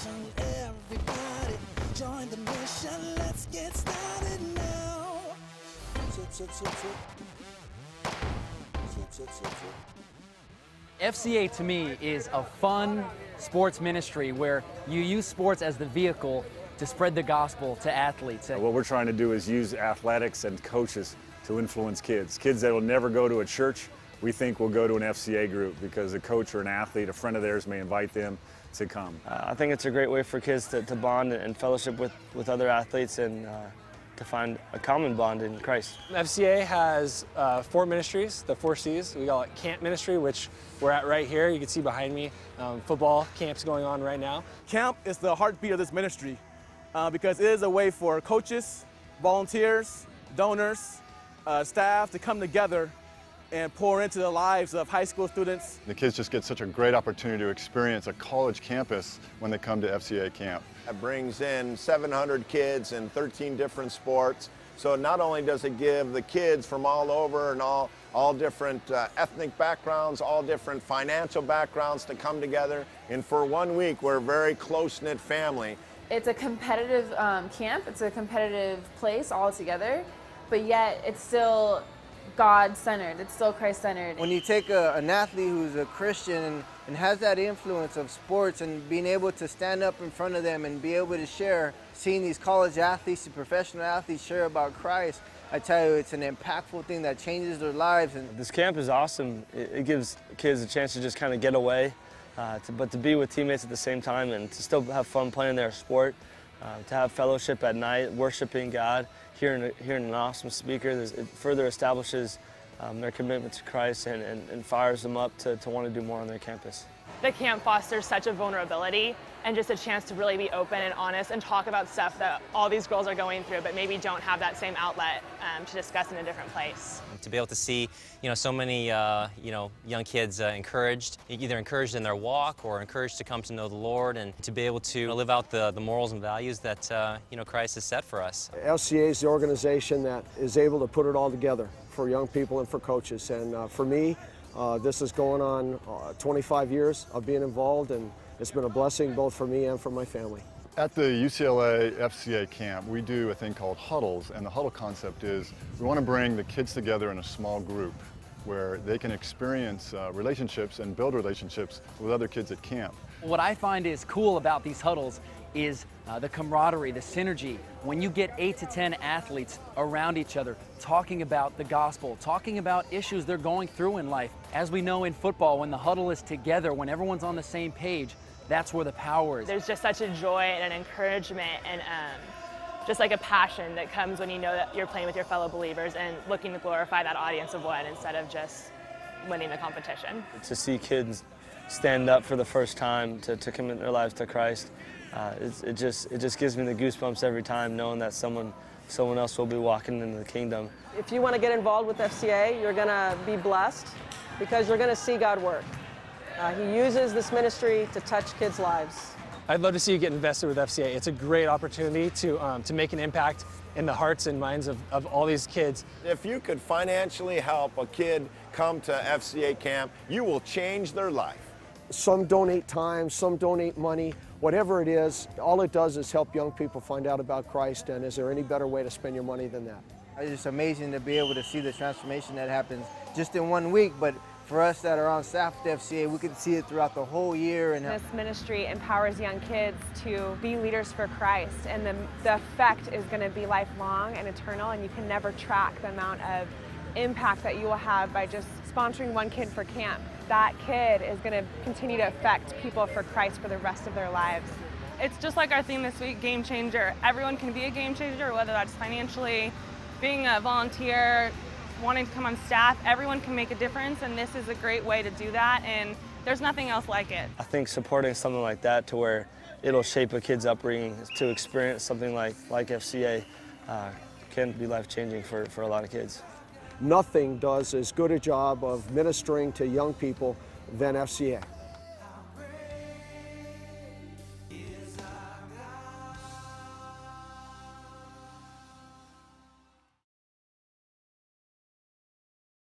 mission. Everybody join the mission. Let's get started now. FCAie to me is a fun sports ministry where you use sports as the vehicle to spread the gospel to athletes. What we're trying to do is use athletics and coaches to influence kids. Kids that will never go to a church, we think will go to an FCAie group because a coach or an athlete, a friend of theirs may invite them to come. I think it's a great way for kids to bond and fellowship with other athletes and to find a common bond in Christ. FCAie has 4 ministries, the 4 C's. We call it camp ministry, which we're at right here. You can see behind me, football camps going on right now. Camp is the heartbeat of this ministry because it is a way for coaches, volunteers, donors, staff to come together and pour into the lives of high school students. The kids just get such a great opportunity to experience a college campus when they come to FCAie camp. It brings in 700 kids in 13 different sports. So not only does it give the kids from all over and all different ethnic backgrounds, all different financial backgrounds to come together. And for 1 week, we're a very close-knit family. It's a competitive camp. It's a competitive place all together, but yet it's still God-centered. It's still Christ-centered. When you take an athlete who's a Christian and has that influence of sports and being able to stand up in front of them and be able to share, seeing these college athletes and professional athletes share about Christ, I tell you, it's an impactful thing that changes their lives. And this camp is awesome. It gives kids a chance to just kind of get away, but to be with teammates at the same time and to still have fun playing their sport, to have fellowship at night, worshiping God, hearing an awesome speaker. It further establishes their commitment to Christ and fires them up to want to do more on their campus. The camp fosters such a vulnerability and just a chance to really be open and honest and talk about stuff that all these girls are going through but maybe don't have that same outlet to discuss in a different place. To be able to see, so many, young kids encouraged, either encouraged in their walk or encouraged to come to know the Lord and to be able to live out the morals and values that, Christ has set for us. FCAie is the organization that is able to put it all together for young people and for coaches. And for me, this is going on 25 years of being involved, and it's been a blessing both for me and for my family. At the UCLA FCAie camp, we do a thing called huddles, and the huddle concept is we want to bring the kids together in a small group where they can experience relationships and build relationships with other kids at camp. What I find is cool about these huddles is the camaraderie, the synergy. When you get 8 to 10 athletes around each other, talking about the gospel, talking about issues they're going through in life. As we know in football, when the huddle is together, when everyone's on the same page, that's where the power is. There's just such a joy and an encouragement and just like a passion that comes when you know that you're playing with your fellow believers and looking to glorify that audience of one instead of just winning the competition. To see kids stand up for the first time to commit their lives to Christ, it just gives me the goosebumps every time knowing that someone else will be walking into the kingdom. If you want to get involved with FCAie, you're going to be blessed because you're going to see God work. He uses this ministry to touch kids' lives. I'd love to see you get invested with FCAie. It's a great opportunity to make an impact in the hearts and minds of all these kids. If you could financially help a kid come to FCAie camp, you will change their life. Some donate time, some donate money, whatever it is, all it does is help young people find out about Christ, and is there any better way to spend your money than that? It's just amazing to be able to see the transformation that happens just in 1 week, but for us that are on staff at FCAie, we can see it throughout the whole year. And this ministry empowers young kids to be leaders for Christ, and the effect is going to be lifelong and eternal, and you can never track the amount of impact that you will have by just sponsoring one kid for camp. That kid is going to continue to affect people for Christ for the rest of their lives. It's just like our theme this week, game changer. Everyone can be a game changer, whether that's financially, being a volunteer, wanting to come on staff. Everyone can make a difference, and this is a great way to do that, and there's nothing else like it. I think supporting something like that to where it'll shape a kid's upbringing to experience something like FCAie can be life-changing for a lot of kids. Nothing does as good a job of ministering to young people than FCAie.